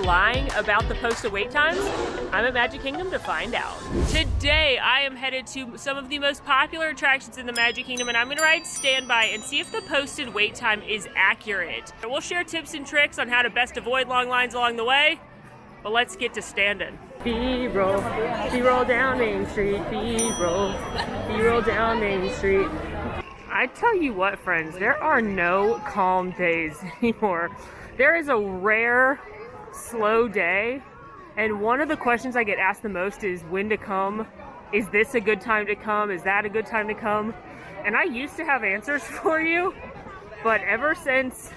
lying about the posted wait times? I'm at Magic Kingdom to find out. Today, I am headed to some of the most popular attractions in the Magic Kingdom, and I'm gonna ride Standby and see if the posted wait time is accurate. We'll share tips and tricks on how to best avoid long lines along the way, but let's get to standing. B-roll down Main Street, B-roll down Main Street. I tell you what, friends, there are no calm days anymore. There is a rare slow day, and one of the questions I get asked the most is when to come. Is this a good time to come? Is that a good time to come? And I used to have answers for you, but ever since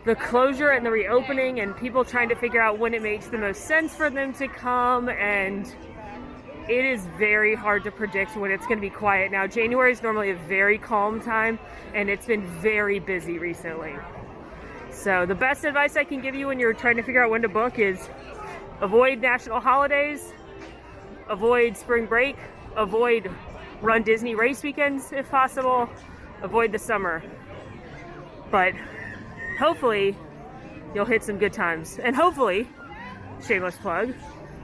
the closure and the reopening and people trying to figure out when it makes the most sense for them to come, and it is very hard to predict when it's going to be quiet. Now, January is normally a very calm time, and it's been very busy recently. So the best advice I can give you when you're trying to figure out when to book is avoid national holidays, avoid spring break, avoid Run Disney race weekends if possible, avoid the summer. But hopefully you'll hit some good times. And hopefully, shameless plug,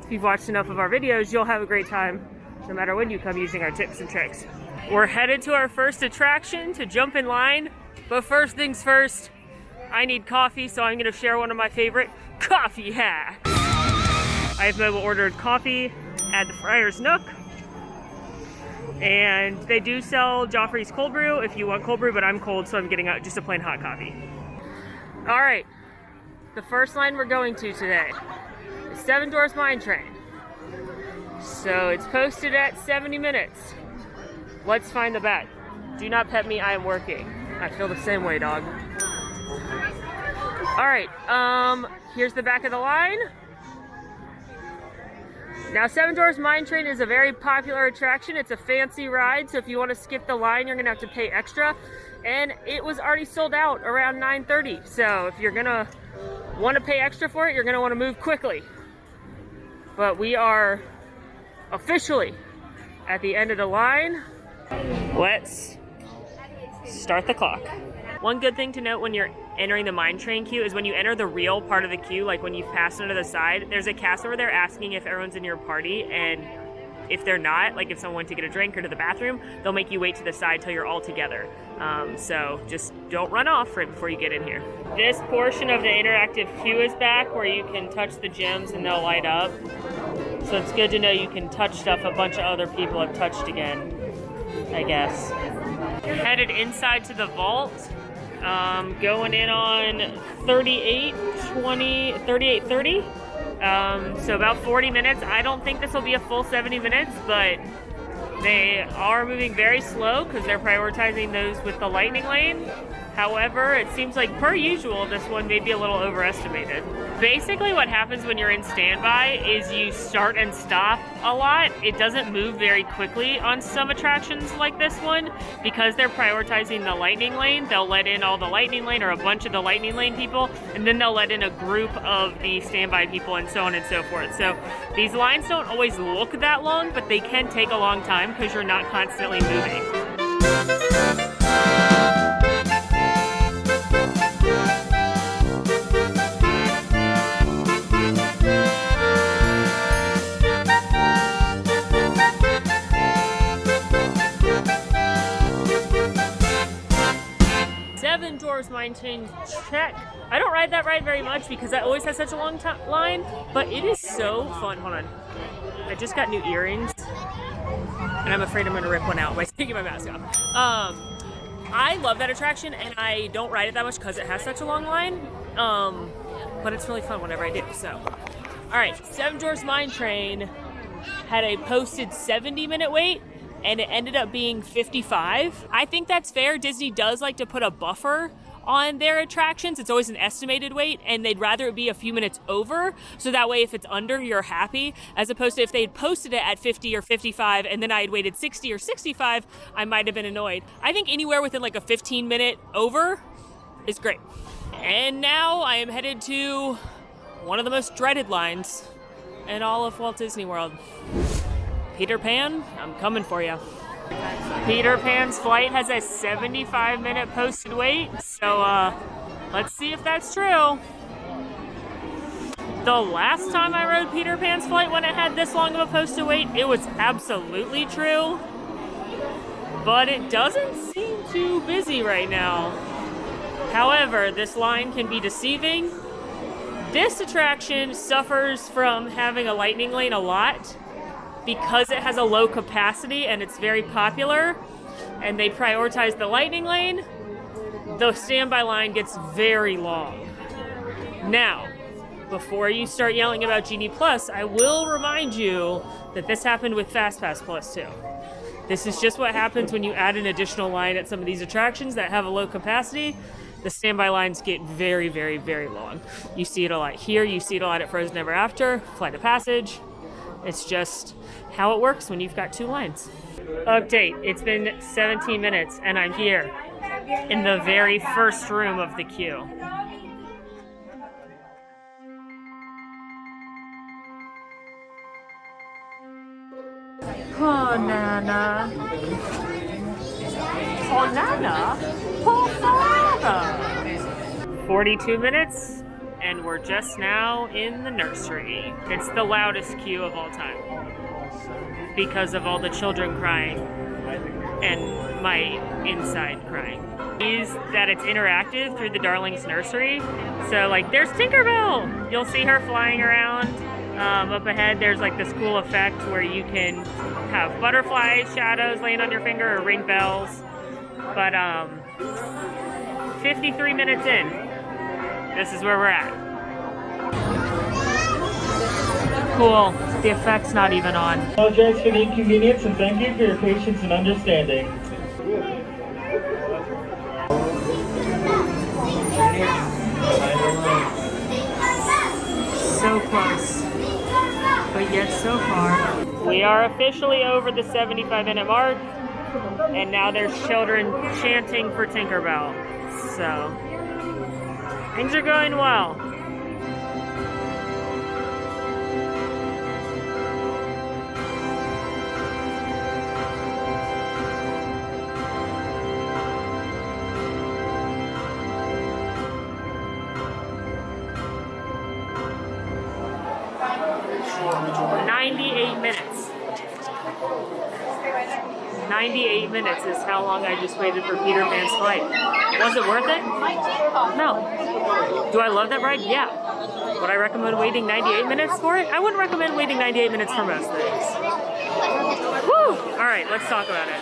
if you've watched enough of our videos, you'll have a great time no matter when you come using our tips and tricks. We're headed to our first attraction to jump in line, but first things first, I need coffee, so I'm gonna share one of my favorite coffee hacks. I have mobile ordered coffee at the Friar's Nook, and they do sell Joffrey's cold brew if you want cold brew, but I'm cold, so I'm getting just a plain hot coffee. All right, the first line we're going to today. Seven Dwarfs Mine Train. So it's posted at 70 minutes. Let's find the bet. Do not pet me, I am working. I feel the same way, dog. All right, here's the back of the line. Now, Seven Dwarfs Mine Train is a very popular attraction. It's a fancy ride, so if you want to skip the line, you're gonna have to pay extra. And it was already sold out around 9:30. So if you're gonna want to pay extra for it, you're gonna want to move quickly. But we are officially at the end of the line. Let's start the clock. One good thing to note when you're entering the mine train queue is when you enter the real part of the queue, like when you pass under the side, there's a cast member there asking if everyone's in your party, and if they're not, like if someone went to get a drink or to the bathroom, they'll make you wait to the side till you're all together. So just don't run off right before you get in here. This portion of the interactive queue is back where you can touch the gems and they'll light up. So it's good to know you can touch stuff a bunch of other people have touched again, I guess. Headed inside to the vault. Going in on 38:30. So about 40 minutes. I don't think this will be a full 70 minutes, but they are moving very slow because they're prioritizing those with the lightning lane. However, it seems like per usual, this one may be a little overestimated. Basically what happens when you're in standby is you start and stop a lot. It doesn't move very quickly on some attractions like this one because they're prioritizing the lightning lane. They'll let in all the lightning lane or a bunch of the lightning lane people, and then they'll let in a group of the standby people and so on and so forth. So these lines don't always look that long, but they can take a long time because you're not constantly moving. 7 Dwarfs Mine Train check. I don't ride that ride very much because that always has such a long line, but it is so fun. Hold on. I just got new earrings, and I'm afraid I'm going to rip one out by taking my mask off. I love that attraction, and I don't ride it that much because it has such a long line, but it's really fun whenever I do. So, all right, 7 Dwarfs Mine Train had a posted 70-minute wait, and it ended up being 55. I think that's fair. Disney does like to put a buffer on their attractions. It's always an estimated wait, and they'd rather it be a few minutes over, so that way if it's under, you're happy, as opposed to if they'd posted it at 50 or 55 and then I had waited 60 or 65, I might have been annoyed. I think anywhere within like a 15-minute over is great. And now I am headed to one of the most dreaded lines in all of Walt Disney World. Peter Pan, I'm coming for you. Peter Pan's flight has a 75-minute posted wait, so let's see if that's true. The last time I rode Peter Pan's flight when it had this long of a post to wait, it was absolutely true. But it doesn't seem too busy right now. However, this line can be deceiving. This attraction suffers from having a lightning lane a lot because it has a low capacity and it's very popular, and they prioritize the lightning lane. The standby line gets very long. Now, before you start yelling about Genie Plus, I will remind you that this happened with FastPass Plus too. This is just what happens when you add an additional line at some of these attractions that have a low capacity. The standby lines get very, very, very long. You see it a lot here, you see it a lot at Frozen Ever After, Flight of Passage. It's just how it works when you've got two lines. Update, it's been 17 minutes and I'm here in the very first room of the queue. Oh, Nana. Oh, Nana. Oh, Father. 42 minutes, and we're just now in the nursery. It's the loudest queue of all time because of all the children crying and my inside crying. Is that it's interactive through the Darlings nursery. So, like, there's Tinkerbell. You'll see her flying around. Up ahead, there's like this cool effect where you can have butterfly shadows laying on your finger or ring bells. But 53 minutes in, this is where we're at. Cool. The effect's not even on. I apologize for the inconvenience and thank you for your patience and understanding. So close, but yet so far. We are officially over the 75-minute mark, and now there's children chanting for Tinkerbell. So, things are going well. Minutes. 98 minutes is how long I just waited for Peter Pan's flight. Was it worth it? No. Do I love that ride? Yeah. Would I recommend waiting 98 minutes for it? I wouldn't recommend waiting 98 minutes for most things. Woo! Alright, let's talk about it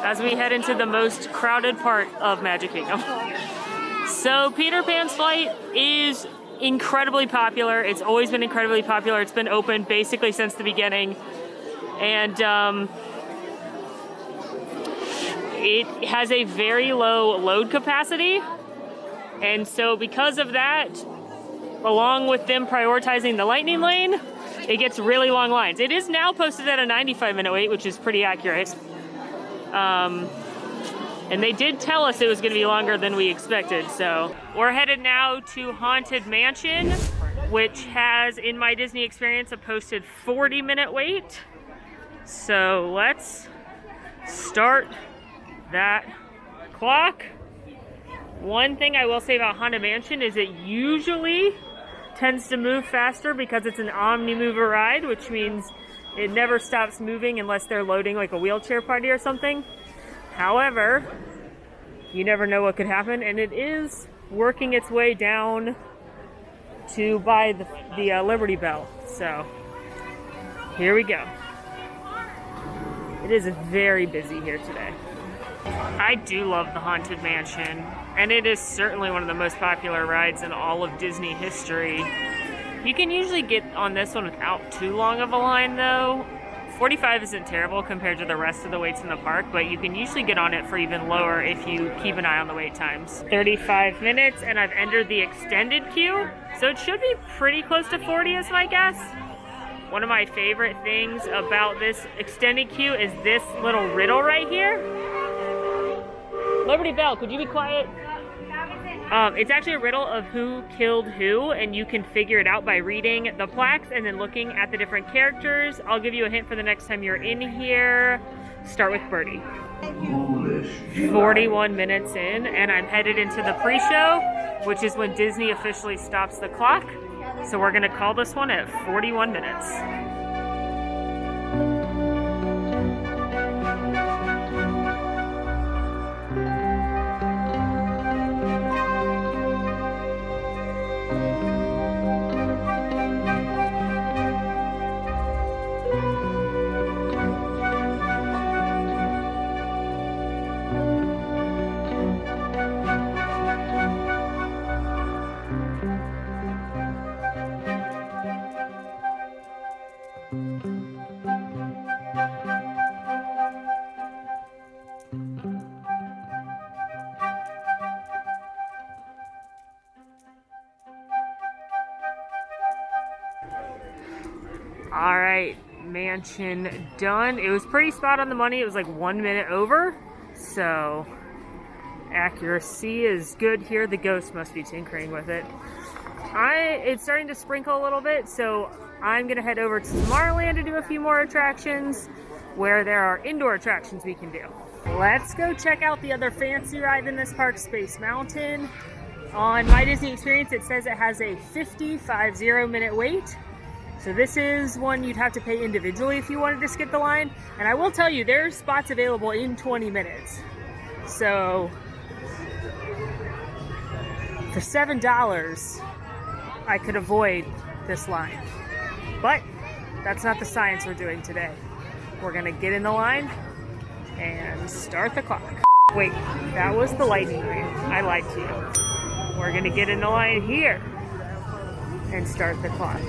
as we head into the most crowded part of Magic Kingdom. So, Peter Pan's flight is incredibly popular. It's always been incredibly popular. It's been open basically since the beginning. And it has a very low load capacity. And so because of that, along with them prioritizing the lightning lane, it gets really long lines. It is now posted at a 95-minute wait, which is pretty accurate. And they did tell us it was going to be longer than we expected, so. We're headed now to Haunted Mansion, which has, in my Disney experience, a posted 40-minute wait. So let's start that clock. One thing I will say about Haunted Mansion is it usually tends to move faster because it's an omni-mover ride, which means it never stops moving unless they're loading like a wheelchair party or something. However, you never know what could happen, and it is working its way down to buy the Liberty Bell. So, here we go. It is very busy here today. I do love the Haunted Mansion, and it is certainly one of the most popular rides in all of Disney history. You can usually get on this one without too long of a line, though. 45 isn't terrible compared to the rest of the waits in the park, but you can usually get on it for even lower if you keep an eye on the wait times. 35 minutes, and I've entered the extended queue, so it should be pretty close to 40 is my guess. One of my favorite things about this extended queue is this little riddle right here. Liberty Bell, could you be quiet? It's actually a riddle of who killed who, and you can figure it out by reading the plaques and then looking at the different characters. I'll give you a hint for the next time you're in here. Start with Birdie. 41 minutes in, and I'm headed into the pre-show, which is when Disney officially stops the clock. So we're gonna call this one at 41 minutes. All right, mansion done. It was pretty spot on the money. It was like 1 minute over, so accuracy is good here. The ghost must be tinkering with it. It's starting to sprinkle a little bit, so I'm gonna head over to Tomorrowland to do a few more attractions where there are indoor attractions we can do. Let's go check out the other fancy ride in this park, Space Mountain. On My Disney Experience, it says it has a 50 minute wait. So this is one you'd have to pay individually if you wanted to skip the line. And I will tell you, there's spots available in 20 minutes. So for $7, I could avoid this line. But that's not the science we're doing today. We're gonna get in the line and start the clock. Wait, that was the lightning lane. I lied to you. We're gonna get in the line here and start the clock.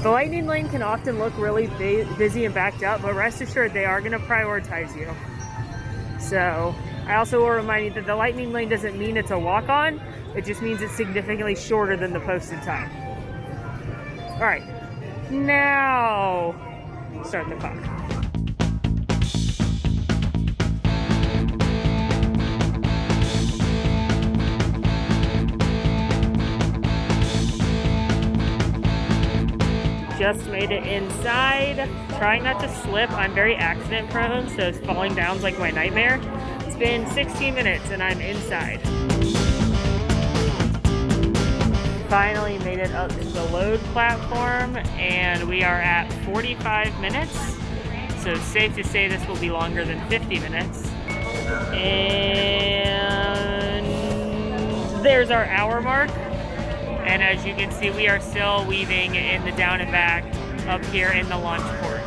The lightning lane can often look really busy and backed up, but rest assured they are going to prioritize you. So I also will remind you that the lightning lane doesn't mean it's a walk-on, it just means it's significantly shorter than the posted time. All right, now start the clock. Just made it inside. Trying not to slip. I'm very accident prone, so falling down's like my nightmare. It's been 16 minutes and I'm inside. Finally made it up to the load platform and we are at 45 minutes. So it's safe to say this will be longer than 50 minutes. And there's our hour mark. And as you can see, we are still weaving in the down and back up here in the launch port.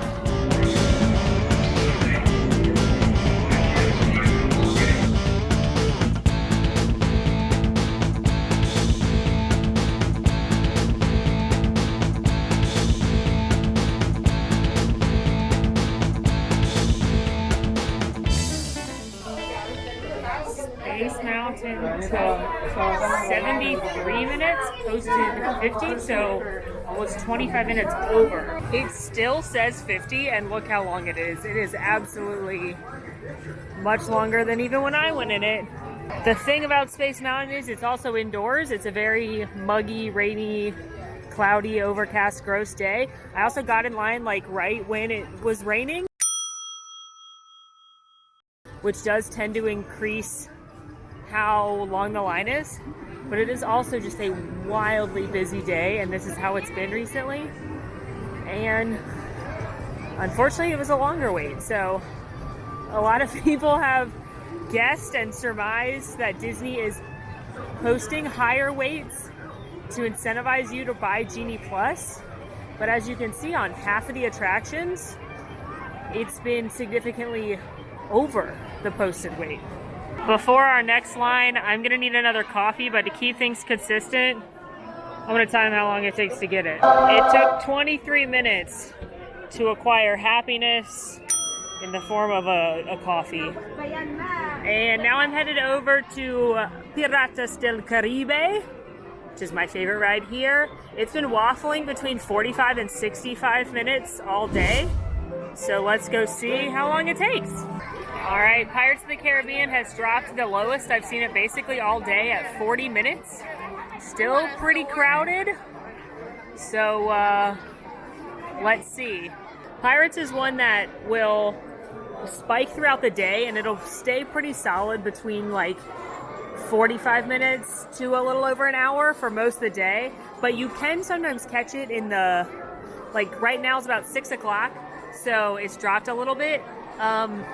Space Mountain took 73 minutes, posted 50, so almost 25 minutes over. It still says 50, and look how long it is. It is absolutely much longer than even when I went in it. The thing about Space Mountain is it's also indoors. It's a very muggy, rainy, cloudy, overcast, gross day. I also got in line like right when it was raining, which does tend to increase how long the line is, but it is also just a wildly busy day, and this is how it's been recently. And unfortunately, it was a longer wait. So a lot of people have guessed and surmised that Disney is posting higher waits to incentivize you to buy Genie Plus. But as you can see on half of the attractions, it's been significantly over the posted wait. Before our next line, I'm gonna need another coffee, but to keep things consistent, I'm gonna time how long it takes to get it. It took 23 minutes to acquire happiness in the form of a coffee. And now I'm headed over to Piratas del Caribe, which is my favorite ride here. It's been waffling between 45 and 65 minutes all day. So let's go see how long it takes. All right, Pirates of the Caribbean has dropped the lowest. I've seen it basically all day at 40 minutes. Still pretty crowded. So let's see. Pirates is one that will spike throughout the day and it'll stay pretty solid between like 45 minutes to a little over an hour for most of the day, but you can sometimes catch it in the, like right now it's about 6 o'clock, so it's dropped a little bit.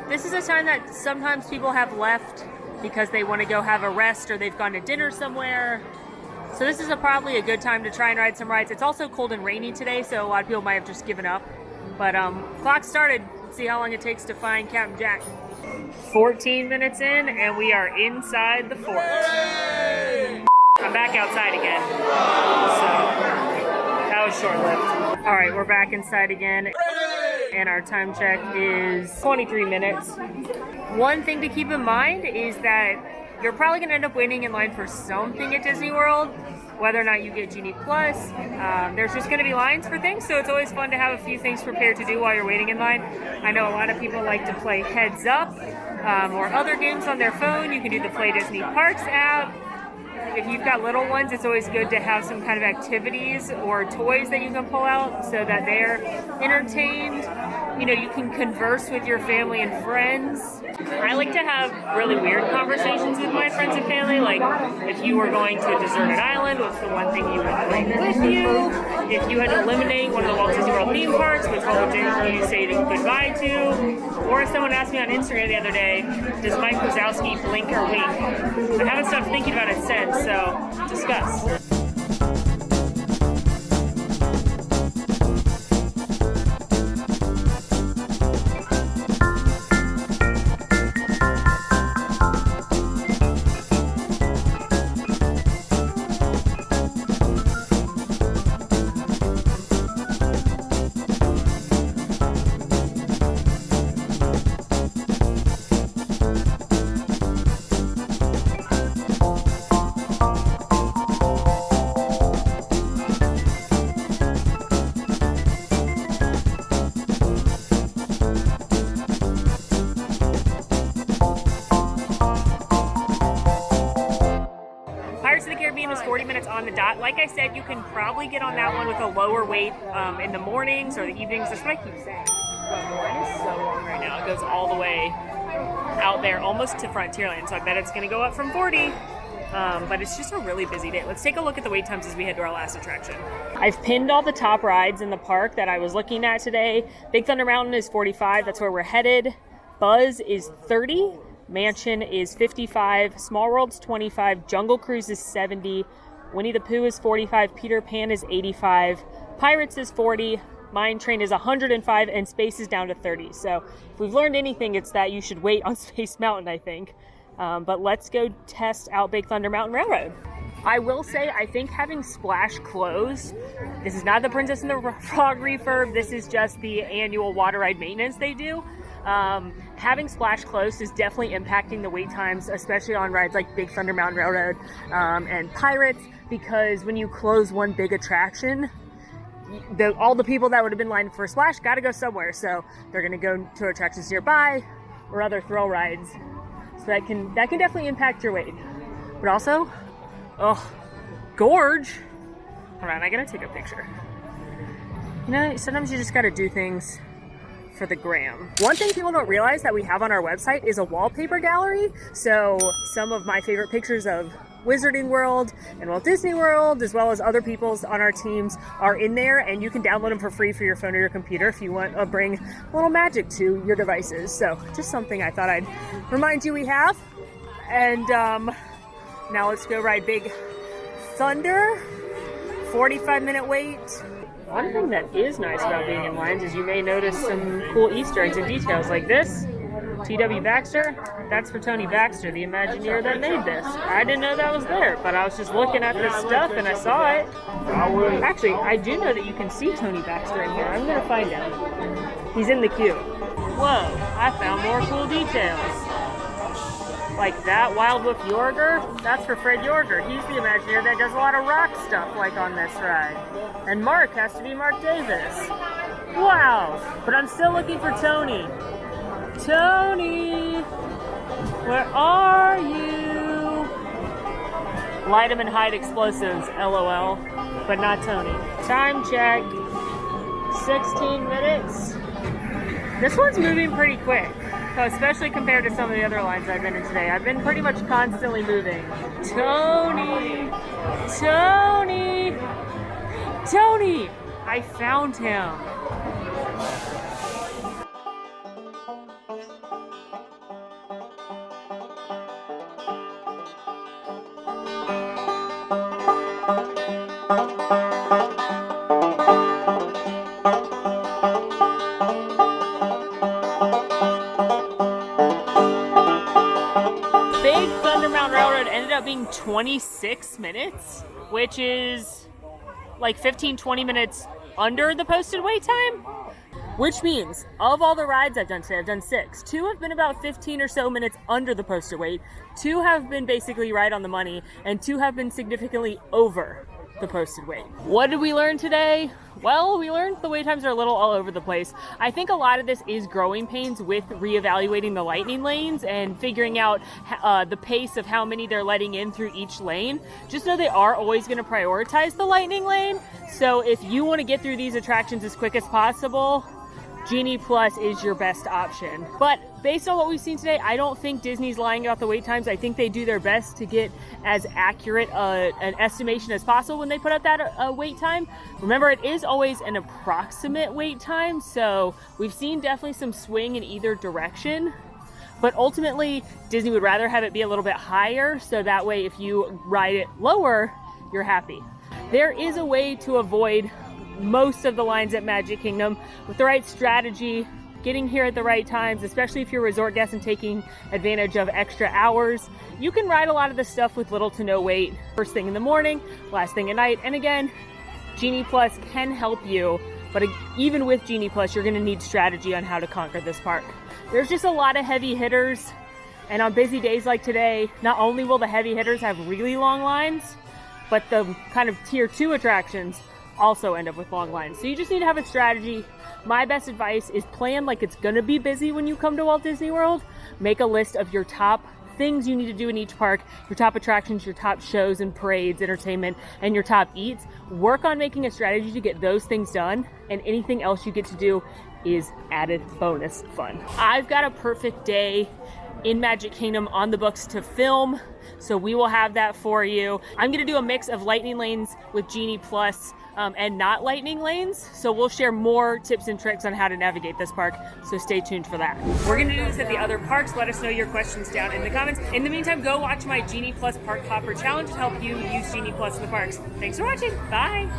This is a time that sometimes people have left because they want to go have a rest or they've gone to dinner somewhere. So this is probably a good time to try and ride some rides. It's also cold and rainy today, so a lot of people might have just given up. But clock started. Let's see how long it takes to find Captain Jack. 14 minutes in, and we are inside the fort. Yay! I'm back outside again, so that was short-lived. All right, we're back inside again, and our time check is 23 minutes. One thing to keep in mind is that you're probably going to end up waiting in line for something at Disney World, whether or not you get Genie Plus. There's just going to be lines for things, so it's always fun to have a few things prepared to do while you're waiting in line. I know a lot of people like to play Heads Up or other games on their phone. You can do the Play Disney Parks app. If you've got little ones, it's always good to have some kind of activities or toys that you can pull out so that they're entertained. You know, you can converse with your family and friends. I like to have really weird conversations with my friends and family, like if you were going to a deserted island, what's the one thing you would bring with you? If you had to eliminate one of the Walt Disney World theme parks, which one would you say goodbye to? Or someone asked me on Instagram the other day, does Mike Wazowski blink or wink? I haven't stopped thinking about it since, so discuss. Is 40 minutes on the dot. Like I said, you can probably get on that one with a lower wait in the mornings or the evenings. That's what I keep saying. The line is so long right now. It goes all the way out there, almost to Frontierland. So I bet it's going to go up from 40. But it's just a really busy day. Let's take a look at the wait times as we head to our last attraction. I've pinned all the top rides in the park that I was looking at today. Big Thunder Mountain is 45. That's where we're headed. Buzz is 30. Mansion is 55, Small World's 25, Jungle Cruise is 70, Winnie the Pooh is 45, Peter Pan is 85, Pirates is 40, Mine Train is 105, and Space is down to 30. So if we've learned anything, it's that you should wait on Space Mountain, I think. But let's go test out Big Thunder Mountain Railroad. I will say, I think having Splash closed, this is not the Princess and the Frog refurb, this is just the annual water ride maintenance they do. Having Splash closed is definitely impacting the wait times, especially on rides like Big Thunder Mountain Railroad and Pirates, because when you close one big attraction, all the people that would have been lined for Splash got to go somewhere, so they're going to go to attractions nearby or other thrill rides. So that can definitely impact your wait. But also, gorge. Hold on, I gotta take a picture. You know, sometimes you just gotta do things for the gram. One thing people don't realize that we have on our website is a wallpaper gallery. So some of my favorite pictures of Wizarding World and Walt Disney World, as well as other people's on our teams, are in there, and you can download them for free for your phone or your computer if you want to bring a little magic to your devices. So just something I thought I'd remind you we have. And now let's go ride Big Thunder. 45-minute wait. One thing that is nice about being in lines is you may notice some cool Easter eggs and details like this. T.W. Baxter, that's for Tony Baxter, the Imagineer that made this. I didn't know that was there, but I was just looking at this stuff and I saw it. Actually, I do know that you can see Tony Baxter in here. I'm going to find out. He's in the queue. Whoa, I found more cool details. Like that Wild Wolf Yorger, that's for Fred Yorger. He's the Imagineer that does a lot of rock stuff like on this ride. And Mark has to be Mark Davis. Wow, but I'm still looking for Tony. Tony, where are you? Light 'em and hide explosives, LOL, but not Tony. Time check, 16 minutes. This one's moving pretty quick. So especially compared to some of the other lines I've been in today, I've been pretty much constantly moving. Tony! Tony! Tony! I found him. Big Thunder Mountain Railroad ended up being 26 minutes, which is like 15-20 minutes under the posted wait time. Which means, of all the rides I've done today, I've done 6. 2 have been about 15 or so minutes under the posted wait. 2 have been basically right on the money, and 2 have been significantly over the posted wait. What did we learn today? Well, we learned the wait times are a little all over the place. I think a lot of this is growing pains with reevaluating the lightning lanes and figuring out the pace of how many they're letting in through each lane. Just know they are always going to prioritize the lightning lane. So if you want to get through these attractions as quick as possible, Genie Plus is your best option. But based on what we've seen today, I don't think Disney's lying about the wait times. I think they do their best to get as accurate an estimation as possible when they put out that wait time. Remember, it is always an approximate wait time, so we've seen definitely some swing in either direction. But ultimately, Disney would rather have it be a little bit higher, so that way if you ride it lower, you're happy. There is a way to avoid most of the lines at Magic Kingdom with the right strategy, getting here at the right times, especially if you're a resort guest and taking advantage of extra hours. You can ride a lot of the stuff with little to no wait, first thing in the morning, last thing at night. And again, Genie Plus can help you, but even with Genie Plus, you're gonna need strategy on how to conquer this park. There's just a lot of heavy hitters, and on busy days like today, not only will the heavy hitters have really long lines, but the kind of tier 2 attractions also end up with long lines. So you just need to have a strategy. My best advice is plan like it's gonna be busy when you come to Walt Disney World. Make a list of your top things you need to do in each park, your top attractions, your top shows and parades, entertainment, and your top eats. Work on making a strategy to get those things done, and anything else you get to do is added bonus fun. I've got a perfect day in Magic Kingdom on the books to film, so we will have that for you. I'm gonna do a mix of lightning lanes with Genie Plus and not lightning lanes, so we'll share more tips and tricks on how to navigate this park, so stay tuned for that. We're gonna do this at the other parks. Let us know your questions down in the comments. In the meantime, go watch my Genie Plus Park Hopper Challenge to help you use Genie Plus in the parks. Thanks for watching. Bye.